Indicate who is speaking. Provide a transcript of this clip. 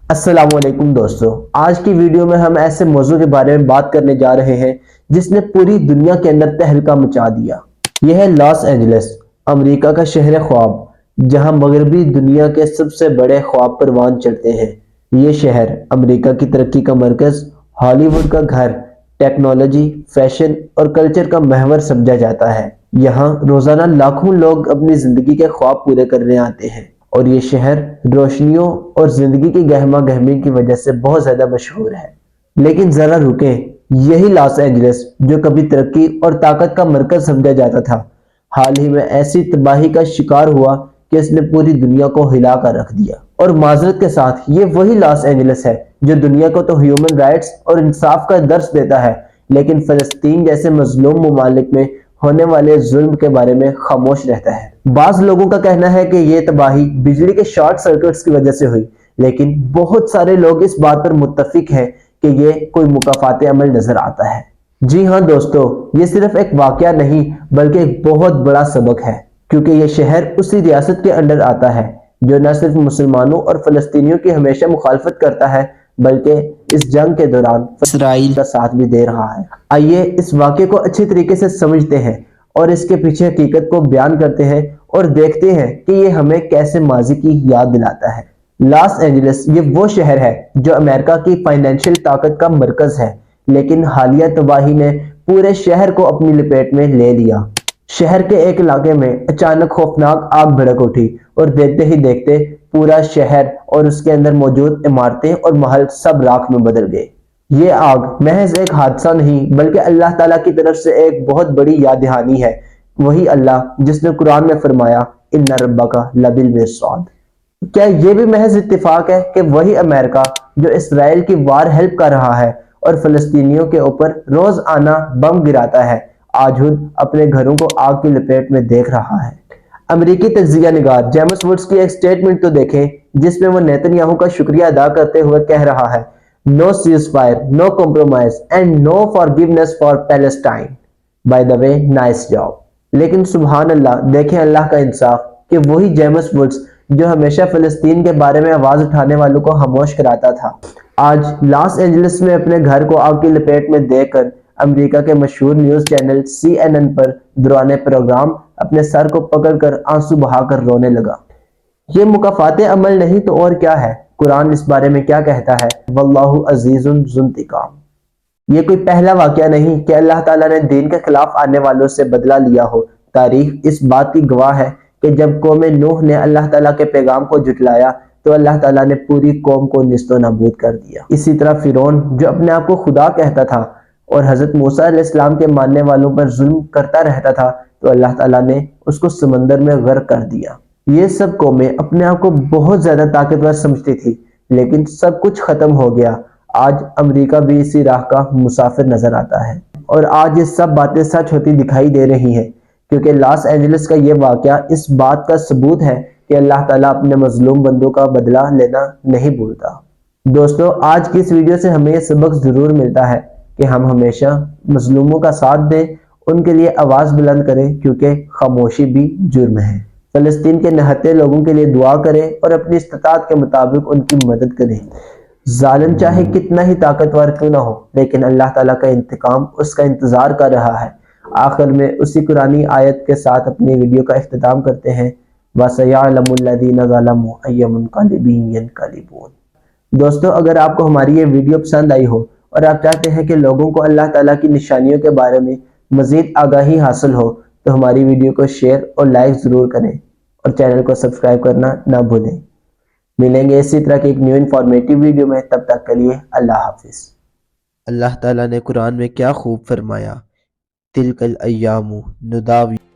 Speaker 1: السلام علیکم دوستو، آج کی ویڈیو میں ہم ایسے موضوع کے بارے میں بات کرنے جا رہے ہیں جس نے پوری دنیا کے اندر تہلکہ مچا دیا۔ یہ ہے لاس اینجلس، امریکہ کا شہر خواب، جہاں مغربی دنیا کے سب سے بڑے خواب پروان چڑھتے ہیں۔ یہ شہر امریکہ کی ترقی کا مرکز، ہالی ووڈ کا گھر، ٹیکنالوجی، فیشن اور کلچر کا محور سمجھا جاتا ہے۔ یہاں روزانہ لاکھوں لوگ اپنی زندگی کے خواب پورے کرنے آتے ہیں، اور یہ شہر روشنیوں اور زندگی کی گہما گہمی کی وجہ سے بہت زیادہ مشہور ہے۔ لیکن ذرا رکیں، یہی لاس اینجلس جو کبھی ترقی اور طاقت کا مرکز سمجھا جاتا تھا، حال ہی میں ایسی تباہی کا شکار ہوا کہ اس نے پوری دنیا کو ہلا کر رکھ دیا۔ اور معذرت کے ساتھ، یہ وہی لاس اینجلس ہے جو دنیا کو تو ہیومن رائٹس اور انصاف کا درس دیتا ہے، لیکن فلسطین جیسے مظلوم ممالک میں ہونے والے ظلم کے بارے میں خاموش رہتا ہے۔ بعض لوگوں کا کہنا ہے کہ یہ تباہی بجلی کے شارٹ سرکٹس کی وجہ سے ہوئی، لیکن بہت سارے لوگ اس بات پر متفق ہیں کہ یہ کوئی مکافات عمل نظر آتا ہے۔ جی ہاں دوستو، یہ صرف ایک واقعہ نہیں بلکہ ایک بہت بڑا سبق ہے، کیونکہ یہ شہر اسی ریاست کے انڈر آتا ہے جو نہ صرف مسلمانوں اور فلسطینیوں کی ہمیشہ مخالفت کرتا ہے بلکہ اس جنگ کے دوران اسرائیل کا ساتھ بھی دے رہا ہے۔ آئیے اس واقعے کو اچھی طریقے سے سمجھتے ہیں اور اس کے پیچھے حقیقت کو بیان کرتے ہیں اور دیکھتے ہیں کہ یہ ہمیں کیسے ماضی کی یاد دلاتا ہے۔ لاس اینجلس یہ وہ شہر ہے جو امریکہ کی فائنینشیل طاقت کا مرکز ہے، لیکن حالیہ تباہی نے پورے شہر کو اپنی لپیٹ میں لے لیا۔ شہر کے ایک علاقے میں اچانک خوفناک آگ بھڑک اٹھی اور دیکھتے ہی دیکھتے پورا شہر اور اس کے اندر موجود عمارتیں اور محل سب راکھ میں بدل گئے۔ یہ آگ محض ایک حادثہ نہیں بلکہ اللہ تعالیٰ کی طرف سے ایک بہت بڑی یاد دہانی ہے، وہی اللہ جس نے قرآن میں فرمایا ان ربک لبالمرصاد۔ کیا یہ بھی محض اتفاق ہے کہ وہی امریکہ جو اسرائیل کی وار ہیلپ کر رہا ہے اور فلسطینیوں کے اوپر روز آنا بم گراتا ہے، آج خود اپنے گھروں کو آگ کی لپیٹ میں دیکھ رہا ہے؟ امریکی تجزیہ نگار جیمس ووڈز کی ایک سٹیٹمنٹ تو دیکھیں جس میں وہ نیتن یاہو کا شکریہ ادا کرتے ہوئے کہہ رہا ہے No ceasefire, no compromise, and no forgiveness for Palestine. By the way, nice job. لیکن سبحان اللہ، دیکھیں اللہ کا انصاف کہ وہی جیمس ووڈز جو ہمیشہ فلسطین کے بارے میں آواز اٹھانے والوں کو خاموش کراتا تھا، آج لاس اینجلس میں اپنے گھر کو آگ کی لپیٹ میں دیکھ کر امریکہ کے مشہور نیوز چینل CNN پر دوران پروگرام اپنے سر کو پکڑ کر آنسو بہا کر رونے لگا۔ یہ مکافات عمل نہیں تو اور کیا ہے؟ قرآن اس بارے میں کیا کہتا ہے؟ واللہ عزیز ذو انتقام۔ یہ کوئی پہلا واقعہ نہیں کہ اللہ تعالیٰ نے دین کے خلاف آنے والوں سے بدلہ لیا ہو۔ تاریخ اس بات کی گواہ ہے کہ جب قوم نوح نے اللہ تعالیٰ کے پیغام کو جھٹلایا تو اللہ تعالیٰ نے پوری قوم کو نیست و نابود کر دیا۔ اسی طرح فرعون جو اپنے آپ کو خدا کہتا تھا اور حضرت موسیٰ علیہ السلام کے ماننے والوں پر ظلم کرتا رہتا تھا، تو اللہ تعالیٰ نے اس کو سمندر میں غرق کر دیا۔ یہ سب قومیں اپنے آپ کو بہت زیادہ طاقتور سمجھتی تھی، لیکن سب کچھ ختم ہو گیا۔ آج امریکہ بھی اسی راہ کا مسافر نظر آتا ہے، اور آج یہ سب باتیں سچ ہوتی دکھائی دے رہی ہیں، کیونکہ لاس اینجلس کا یہ واقعہ اس بات کا ثبوت ہے کہ اللہ تعالیٰ اپنے مظلوم بندوں کا بدلہ لینا نہیں بھولتا۔ دوستو، آج کی اس ویڈیو سے ہمیں یہ سبق ضرور ملتا ہے کہ ہم ہمیشہ مظلوموں کا ساتھ دیں، ان کے لیے آواز بلند کریں، کیونکہ خاموشی بھی جرم ہے۔ فلسطین کے نہتے لوگوں کے لیے دعا کریں اور اپنی استطاعت کے مطابق ان کی مدد کریں۔ ظالم چاہے کتنا ہی طاقتور کیوں نہ ہو، لیکن اللہ تعالیٰ کا انتقام اس کا انتظار کر رہا ہے۔ آخر میں اسی قرآنی آیت کے ساتھ اپنی ویڈیو کا اختتام کرتے ہیں۔ وَسَيَعْلَمُ الَّذِينَ ظَلَمُوا أَيَّ مُنقَلِبٍ يَنقَلِبُونَ۔ دوستو، اگر آپ کو ہماری یہ ویڈیو پسند آئی ہو اور آپ چاہتے ہیں کہ لوگوں کو اللہ تعالیٰ کی نشانیوں کے بارے میں مزید آگاہی حاصل ہو، تو ہماری ویڈیو کو شیئر اور لائک ضرور کریں اور چینل کو سبسکرائب کرنا نہ بھولیں۔ ملیں گے اسی طرح کی ایک نیو انفارمیٹیو ویڈیو میں، تب تک کے لیے اللہ حافظ۔ اللہ تعالیٰ نے قرآن میں کیا خوب فرمایا، تِلْکَ الْأَيَّامُ نُدَاوِلُهَا